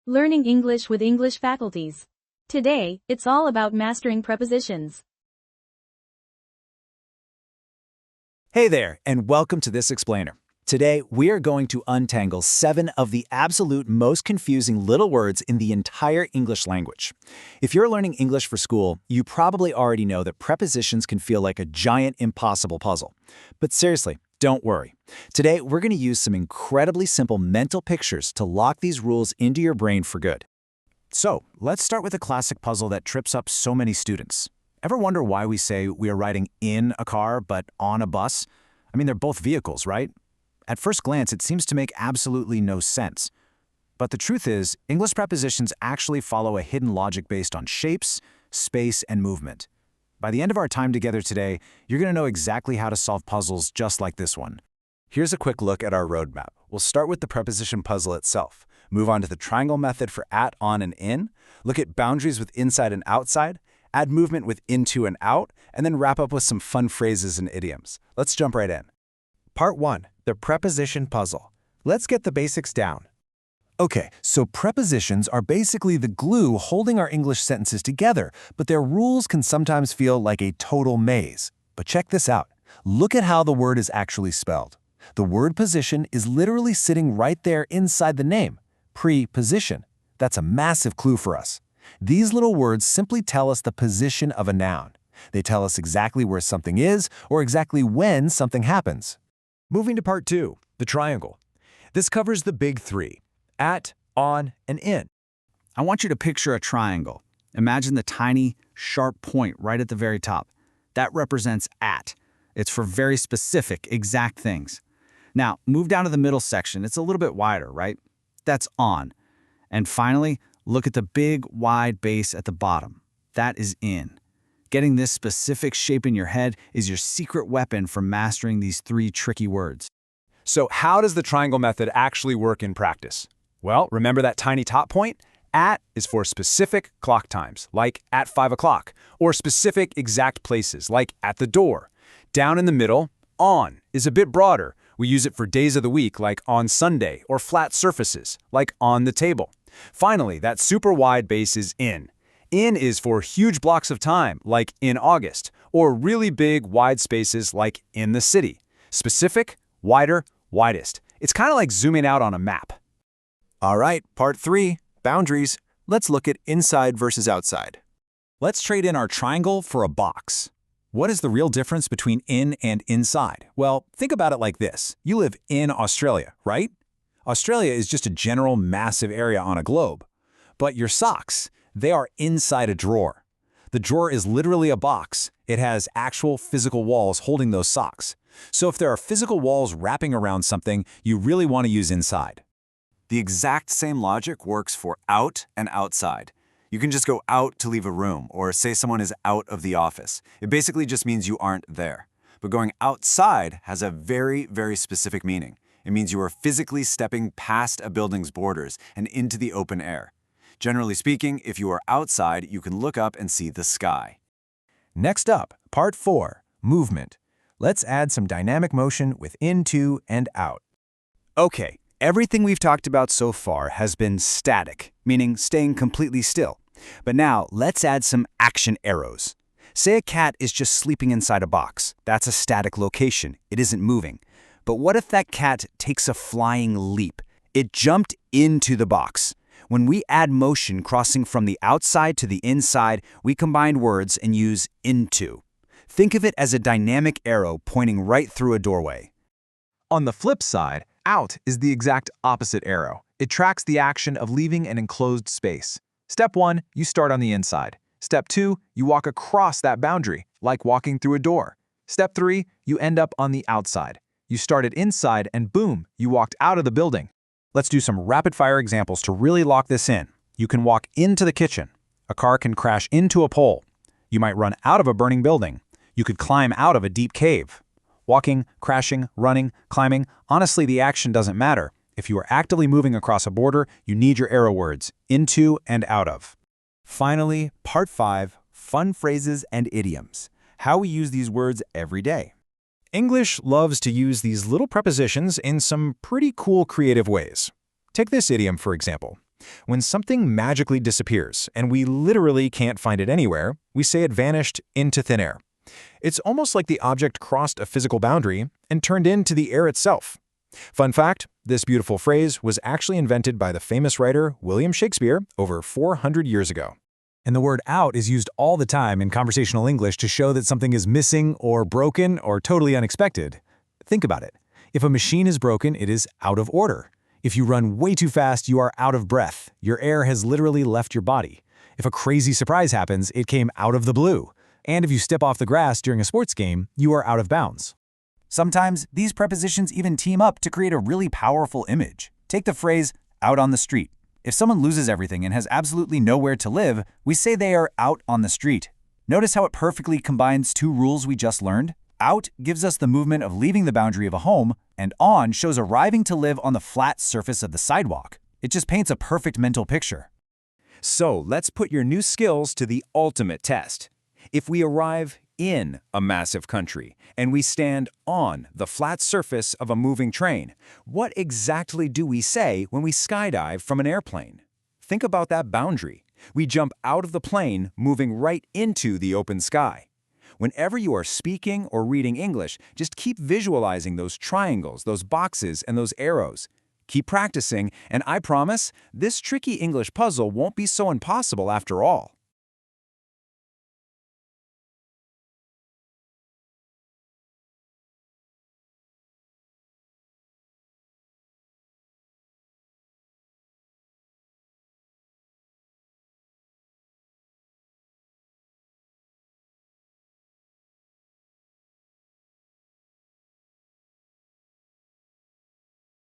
Learning English with English faculties. Today, it's all about mastering prepositions. Hey there, and welcome to this explainer. Today, we are going to untangle 7 of the absolute most confusing little words in the entire English language. If you're learning English for school, you probably already know that prepositions can feel like a giant impossible puzzle. But seriously, don't worry. Today, we're going to use some incredibly simple mental pictures to lock these rules into your brain for good. So, let's start with a classic puzzle that trips up so many students. Ever wonder why we say we are riding in a car but on a bus? I mean, they're both vehicles, right? At first glance, it seems to make absolutely no sense. But the truth is, English prepositions actually follow a hidden logic based on shapes, space, and movement. By the end of our time together today, you're going to know exactly how to solve puzzles just like this one. Here's a quick look at our roadmap. We'll start with the preposition puzzle itself, move on to the triangle method for at, on, and in, look at boundaries with inside and outside, add movement with into and out, and then wrap up with some fun phrases and idioms. Let's jump right in. Part 1. The preposition puzzle. Let's get the basics down. Okay, so prepositions are basically the glue holding our English sentences together, but their rules can sometimes feel like a total maze. But check this out. Look at how the word is actually spelled. The word position is literally sitting right there inside the name, preposition. That's a massive clue for us. These little words simply tell us the position of a noun. They tell us exactly where something is or exactly when something happens. Moving to Part 2. The triangle. This covers the big 3. At, on, and in. I want you to picture a triangle. Imagine the tiny, sharp point right at the very top. That represents at. It's for very specific, exact things. Now, move down to the middle section. It's a little bit wider, right? That's on. And finally, look at the big, wide base at the bottom. That is in. Getting this specific shape in your head is your secret weapon for mastering these 3 tricky words. So how does the triangle method actually work in practice? Well, remember that tiny top point? At is for specific clock times, like at 5 o'clock, or specific exact places, like at the door. Down in the middle, on, is a bit broader. We use it for days of the week, like on Sunday, or flat surfaces, like on the table. Finally, that super wide base is in. In is for huge blocks of time, like in August, or really big, wide spaces, like in the city. Specific, wider, widest. It's kind of like zooming out on a map. All right, Part 3, boundaries. Let's look at inside versus outside. Let's trade in our triangle for a box. What is the real difference between in and inside? Well, think about it like this. You live in Australia, right? Australia is just a general massive area on a globe. But your socks, they are inside a drawer. The drawer is literally a box. It has actual physical walls holding those socks. So if there are physical walls wrapping around something, you really want to use inside. The exact same logic works for out and outside. You can just go out to leave a room, or say someone is out of the office. It basically just means you aren't there. But going outside has a very, very specific meaning. It means you are physically stepping past a building's borders and into the open air. Generally speaking, if you are outside, you can look up and see the sky. Next up, Part 4, movement. Let's add some dynamic motion with into and out. Okay, everything we've talked about so far has been static, meaning staying completely still. But now, let's add some action arrows. Say a cat is just sleeping inside a box. That's a static location. It isn't moving. But what if that cat takes a flying leap? It jumped into the box. When we add motion crossing from the outside to the inside, we combine words and use into. Think of it as a dynamic arrow pointing right through a doorway. On the flip side, out is the exact opposite arrow. It tracks the action of leaving an enclosed space. Step 1, you start on the inside. Step 2, you walk across that boundary, like walking through a door. Step 3, you end up on the outside. You started inside and boom, you walked out of the building. Let's do some rapid-fire examples to really lock this in. You can walk into the kitchen. A car can crash into a pole. You might run out of a burning building. You could climb out of a deep cave. Walking, crashing, running, climbing, honestly, the action doesn't matter. If you are actively moving across a border, you need your arrow words, into and out of. Finally, Part 5, fun phrases and idioms. How we use these words every day. English loves to use these little prepositions in some pretty cool creative ways. Take this idiom, for example. When something magically disappears, and we literally can't find it anywhere, we say it vanished into thin air. It's almost like the object crossed a physical boundary and turned into the air itself. Fun fact, this beautiful phrase was actually invented by the famous writer William Shakespeare over 400 years ago. And the word out is used all the time in conversational English to show that something is missing or broken or totally unexpected. Think about it. If a machine is broken, it is out of order. If you run way too fast, you are out of breath. Your air has literally left your body. If a crazy surprise happens, it came out of the blue. And if you step off the grass during a sports game, you are out of bounds. Sometimes, these prepositions even team up to create a really powerful image. Take the phrase, out on the street. If someone loses everything and has absolutely nowhere to live, we say they are out on the street. Notice how it perfectly combines two rules we just learned? Out gives us the movement of leaving the boundary of a home, and on shows arriving to live on the flat surface of the sidewalk. It just paints a perfect mental picture. So let's put your new skills to the ultimate test. If we arrive in a massive country and we stand on the flat surface of a moving train, what exactly do we say when we skydive from an airplane? Think about that boundary. We jump out of the plane, moving right into the open sky. Whenever you are speaking or reading English, just keep visualizing those triangles, those boxes, and those arrows. Keep practicing, and I promise, this tricky English puzzle won't be so impossible after all.